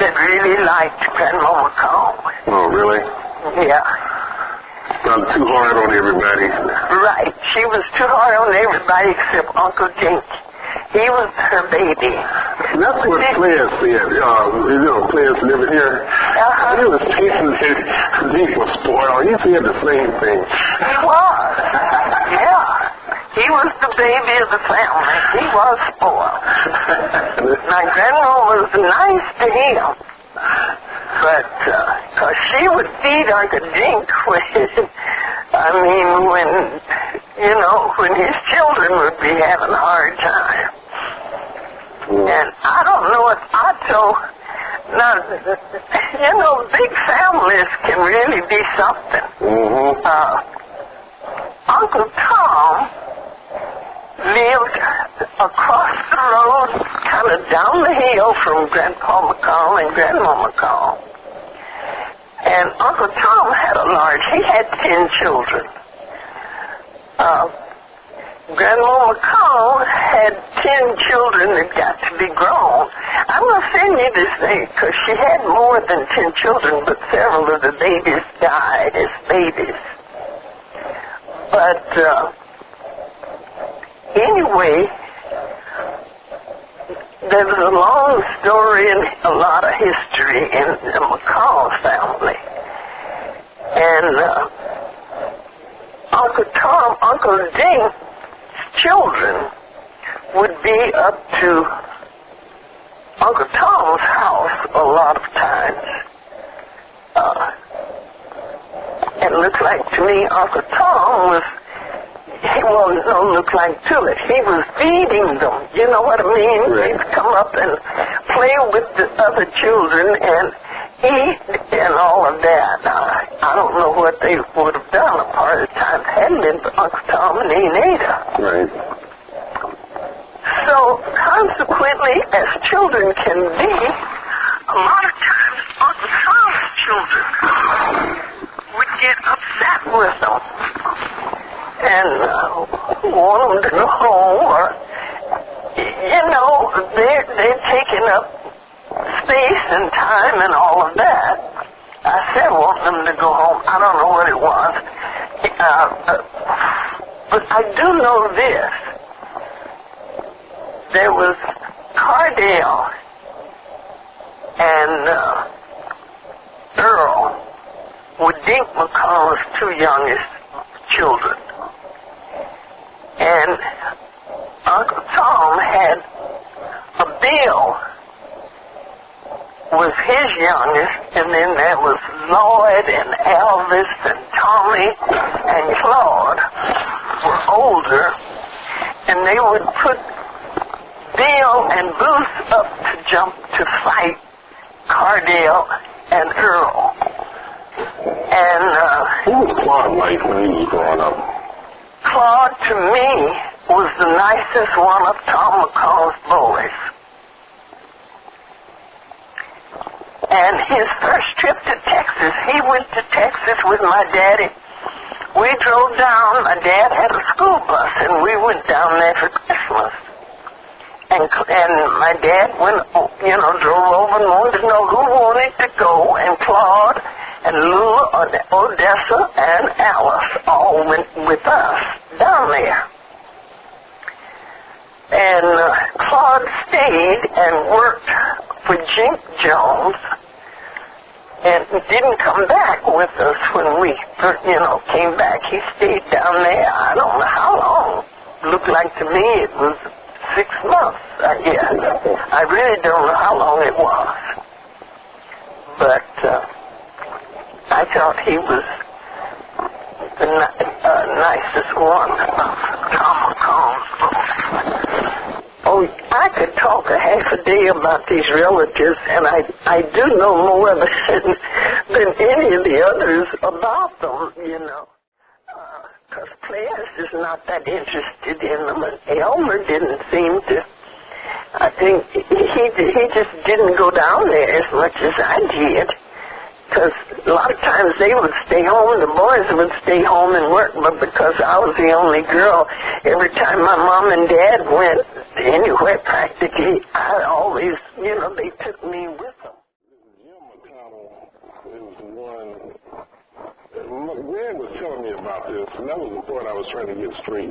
that really liked Grandma McConnell. Oh, really? Yeah. Not too hard on everybody. Right. She was too hard on everybody except Uncle Dink. He was her baby. That's what Players said. Players living here. He was teasing his Dink was spoiled. He said the same thing. He was. Yeah. He was the baby of the family. He was spoiled. My grandma was nice to him. But, cause she would feed Uncle Dink when his children would be having a hard time. And I don't know if big families can really be something. Uncle Tom lived across the road, kind of down the hill from Grandpa McConnell and Grandma McConnell. And Uncle Tom he had 10 children. Grandma McConnell had 10 children that got to be grown. I'm going to send you this thing because she had more than 10 children, but several of the babies died as babies. But anyway, there's a long story and a lot of history in the McConnell family. And Uncle Dink's children would be up to Uncle Tom's house a lot of times. And it looked like to me Uncle Tom was, he was feeding them. You know what I mean? Right. He'd come up and play with the other children and eat and all of that. I don't know what they would have done a part of the time it hadn't been for Uncle Tom and Ada. Right. So, consequently, as children can be, a lot of times Uncle Tom's children would get upset with them and want them to go home, or, they're taking up space and time and all of that. I said want them to go home. I don't know what it was. But I do know this. There was Cardale and Earl were Dink McConnell's 2 youngest children. And Uncle Tom had a Bill was his youngest, and then there was Lloyd and Elvis and Tommy and Claude were older, and they would put Bill and Booth up to jump to fight Cardale and Earl. And who was Claude like when he was growing up? Claude, to me, was the nicest one of Tom McConnell's boys. And his first trip to Texas, he went to Texas with my daddy. We drove down. My dad had a school bus, and we went down there for Christmas. And my dad drove over and wanted to know who wanted to go, and Claude and Lula, Odessa, and Alice all went with us down there. And Claude stayed and worked for Jink Jones and didn't come back with us when we, came back. He stayed down there, I don't know how long. Looked like to me it was 6 months, I guess. I really don't know how long it was. But I thought he was the nicest one of Tom McConnell's books. Oh, I could talk a half a day about these relatives, and I do know more than any of the others about them, because Players is not that interested in them, and Elmer didn't seem to. I think he just didn't go down there as much as I did. Because a lot of times they would stay home, the boys would stay home and work, but because I was the only girl, every time my mom and dad went anywhere practically, I always, they took me with them. about this, and that was the point I was trying to get straight,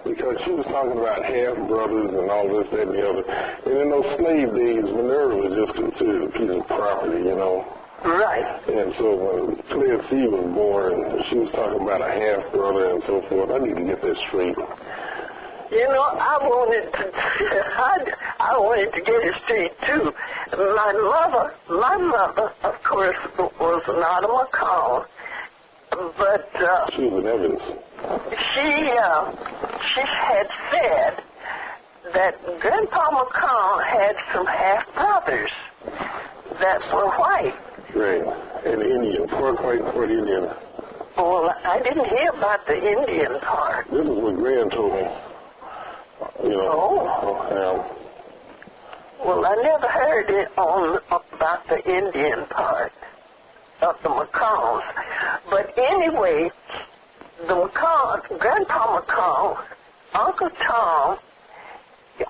because she was talking about half-brothers and all this, that, and the other. And in those slave days, Minerva was just considered a piece of property, you know. Right. And so when Claire C. was born, she was talking about a half-brother and so forth. I need to get that straight. You know, I wanted to get it straight, too. My mother, of course, was not a McConnell, but she was an Evans. She had said that Grandpa McConnell had some half-brothers that were white. Right, and Indian, part white, part Indian. Well, I didn't hear about the Indian part. This is what Gran told me. You know. Oh. Well, I never heard it about the Indian part of the McConnells. But anyway, Grandpa McConnell, Uncle Tom,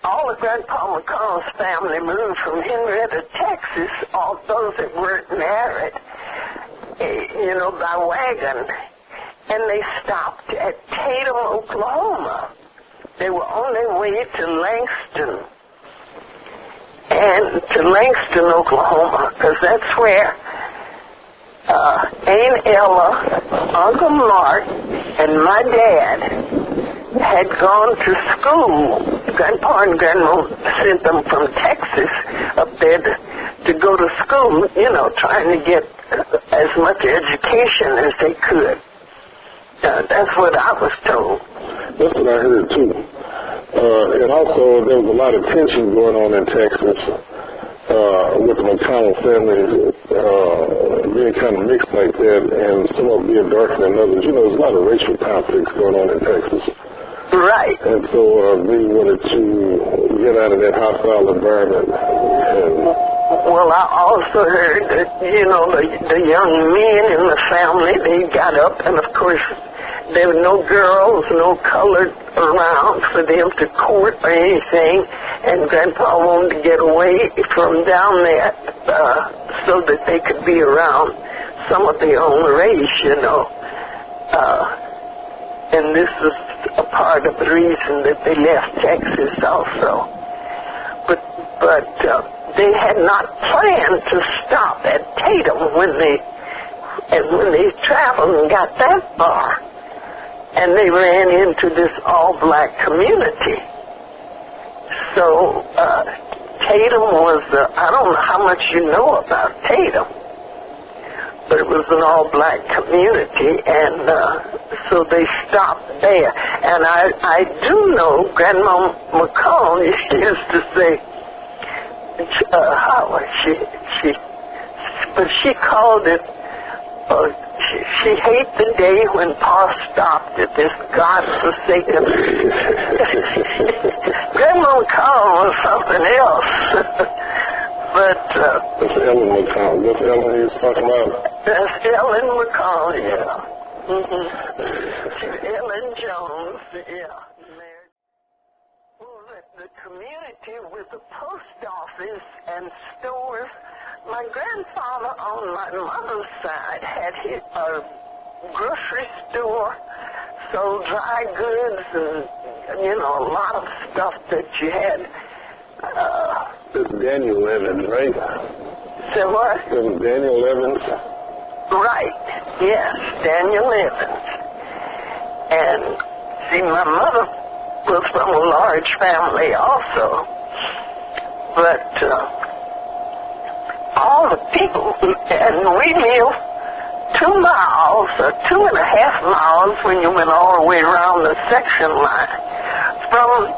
all of Grandpa McConnell's family moved from Henrietta, Texas, all those that weren't married, you know, by wagon. And they stopped at Tatum, Oklahoma. They were on their way to Langston. And to Langston, Oklahoma, because that's where Aunt Ella, Uncle Mark, and my dad had gone to school. Grandpa and Grandma sent them from Texas up there to go to school, you know, trying to get as much education as they could. That's what I was told. That's what I heard, too. And also, there was a lot of tension going on in Texas with the McConnell family being kind of mixed like that, and some of them being darker than others. You know, there's a lot of racial conflicts going on in Texas. Right. And so they wanted to get out of that hostile environment. Well, I also heard that, you know, the young men in the family, they got up, and of course, there were no girls, no colored around for them to court or anything, and Grandpa wanted to get away from down there so that they could be around some of their own race, you know. And this was a part of the reason that they left Texas also. But they had not planned to stop at Tatum when they traveled and got that far. And they ran into this all-black community. So Tatum was, I don't know how much you know about Tatum, but it was an all-black community, and so they stopped there. And I do know Grandma McConnell used to say, but she called it, she hated the day when Pa stopped at this God-forsaken. Grandma McConnell was something else. But that's Ellen McConnell. That's Ellen he was talking about. That's Ellen McConnell, yeah. Ellen Jones, yeah. Well, the community with the post office and stores. My grandfather on my mother's side had a grocery store, sold dry goods and, you know, a lot of stuff that you had. That's Daniel Evans, right? So what? That was Daniel Evans? Right, yes, Daniel Evans. And, see, my mother was from a large family also, but all the people, and we lived 2 miles or 2.5 miles when you went all the way around the section line from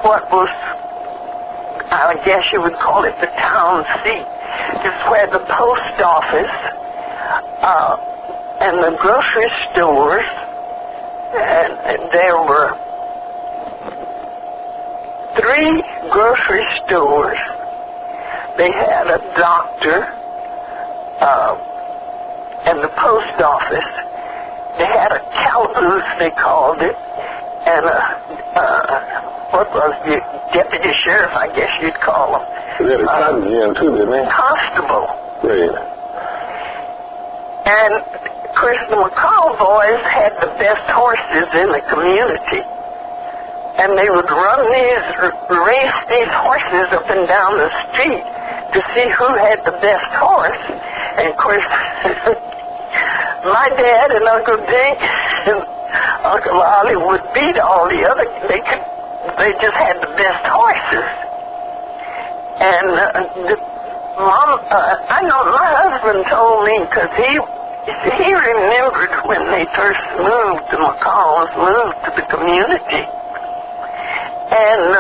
what was, I guess you would call it the town seat. It's where the post office and the grocery stores, and there were 3 grocery stores. They had a doctor and the post office. They had a calaboose, they called it, and what was the deputy sheriff, I guess you'd call him. They had a cotton gin too, didn't they? Constable. Right. And of course, the McConnell boys had the best horses in the community. And they would race these horses up and down the street to see who had the best horse. And of course, my dad and Uncle Dink and Uncle Ollie would beat all the other. They just had the best horses. And I know my husband told me, because he remembered when they first moved, the McConnells moved to the community. And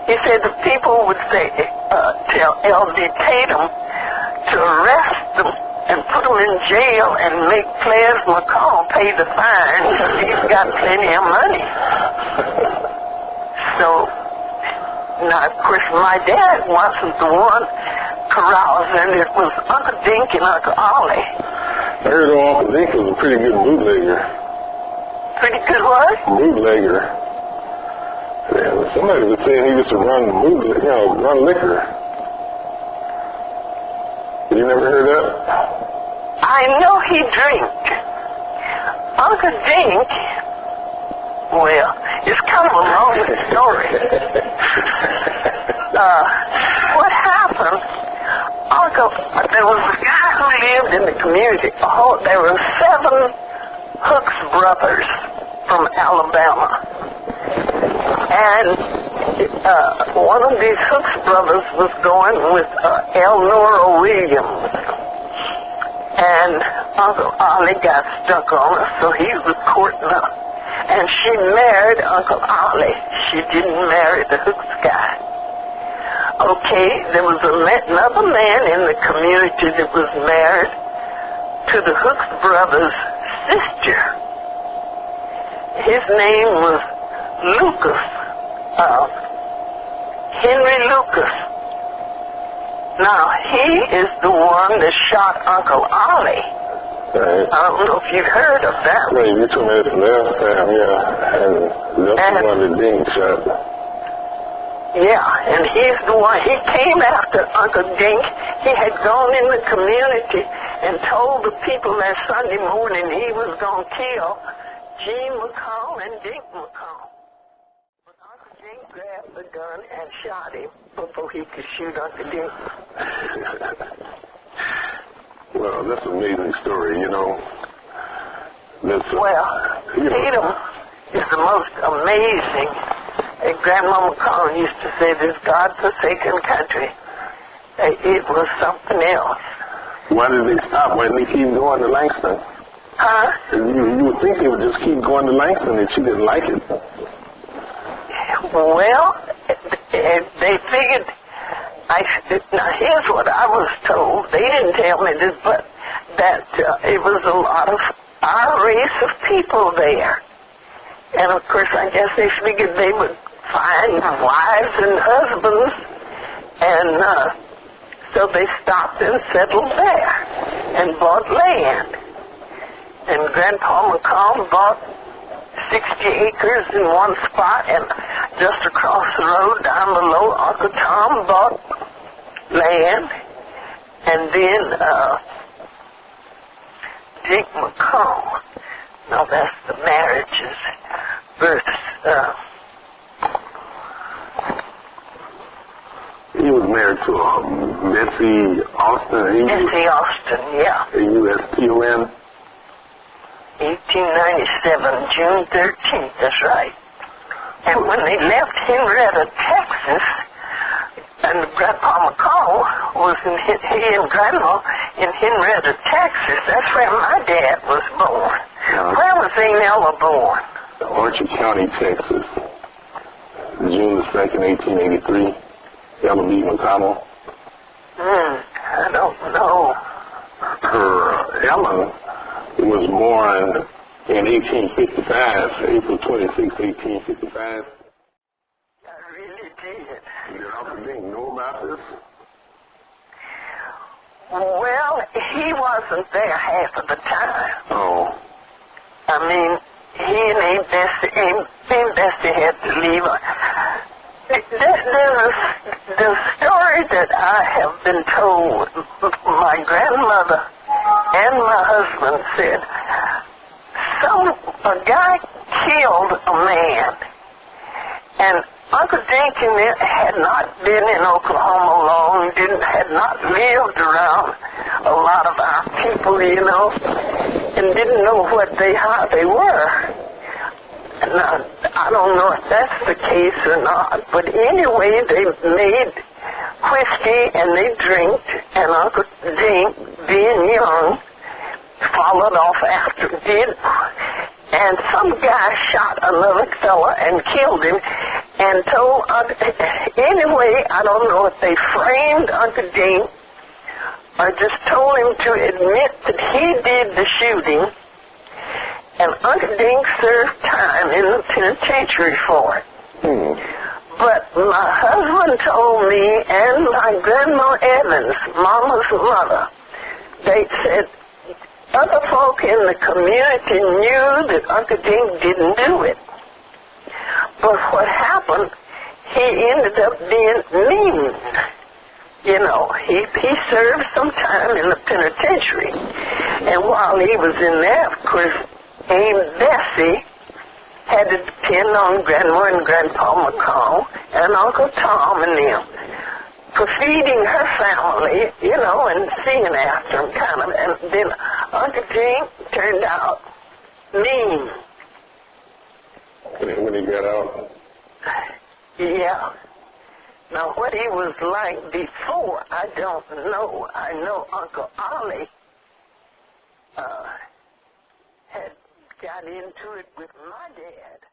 he said the people would say, tell L.D. Tatum to arrest them and put them in jail and make Players McConnell pay the fine because he's got plenty of money. So, now, of course, my dad wasn't the one carousing. It was Uncle Dink and Uncle Ollie. I heard Uncle Dink was a pretty good bootlegger. Pretty good what? Bootlegger. Yeah, somebody was saying he used to run liquor. You never heard that? I know he drank. Uncle Dink, well, it's kind of a long story. What happened, there was a guy who lived in the community. There were 7 Hooks brothers from Alabama. And one of these Hooks brothers was going with Elnora Williams. And Uncle Ollie got stuck on her, so he was courting her. And she married Uncle Ollie. She didn't marry the Hooks guy. Okay, there was another man in the community that was married to the Hooks brothers' sister. His name was Lucas, Henry Lucas. Now, he is the one that shot Uncle Ollie. Right. I don't know if you've heard of that. Well, you told me that last time, yeah. And that's the one that Dink shot. Yeah, and he's the one. He came after Uncle Dink. He had gone in the community and told the people that Sunday morning he was going to kill Gene McConnell and Dink McConnell. But Uncle Dink grabbed the gun and shot him before he could shoot Uncle Dink. Well, that's an amazing story, you know. Tatum is the most amazing. And Grandma McConnell used to say, this God-forsaken country. It was something else. Why did they stop? Why didn't they keep going to Langston? Huh? You would think they would just keep going to Langston if she didn't like it. Well, they figured, now here's what I was told. They didn't tell me this, but that it was a lot of our race of people there. And of course, I guess they figured they would find wives and husbands, and so they stopped and settled there and bought land. And Grandpa McConnell bought 60 acres in one spot, and just across the road down below, Uncle Tom bought land, and then Dick McConnell. Now that's the marriages versus. He was married to Betsy Austin. Betsy Austin, yeah. AUSTON. 1897, June 13th, that's right. And when they left Henrietta, Texas, and Grandpa McConnell was he and Grandma in Henrietta, Texas, that's where my dad was born. Where was Zanella born? Archer County, Texas, June 2nd, 1883. Ella B. McConnell. I don't know. Her Ellen was born in 1855, April 26, 1855. I really did. Did Uncle Dink know about this? Well, he wasn't there half of the time. Oh. I mean, he and Aunt Bessie had to leave. The story that I have been told, my grandmother and my husband said, a guy killed a man, and Uncle Dinkin had not been in Oklahoma long, had not lived around a lot of our people, and didn't know how they were. Now, I don't know if that's the case or not, but anyway, they made whiskey and they drank, and Uncle Dink, being young, followed off after did, and some guy shot another fella and killed him, and told anyway, I don't know if they framed Uncle Dink or just told him to admit that he did the shooting, and Uncle Dink served time in the penitentiary for it. But my husband told me, and my Grandma Evans, Mama's mother, they said other folk in the community knew that Uncle Dink didn't do it. But what happened, he ended up being mean. He served some time in the penitentiary. And while he was in there, of course, Aunt Bessie had to depend on Grandma and Grandpa McConnell and Uncle Tom and them for feeding her family, and seeing after them kind of. And then Uncle Dink turned out mean. When he got out? Yeah. Now, what he was like before, I don't know. I know Uncle Ollie had got into it with my dad.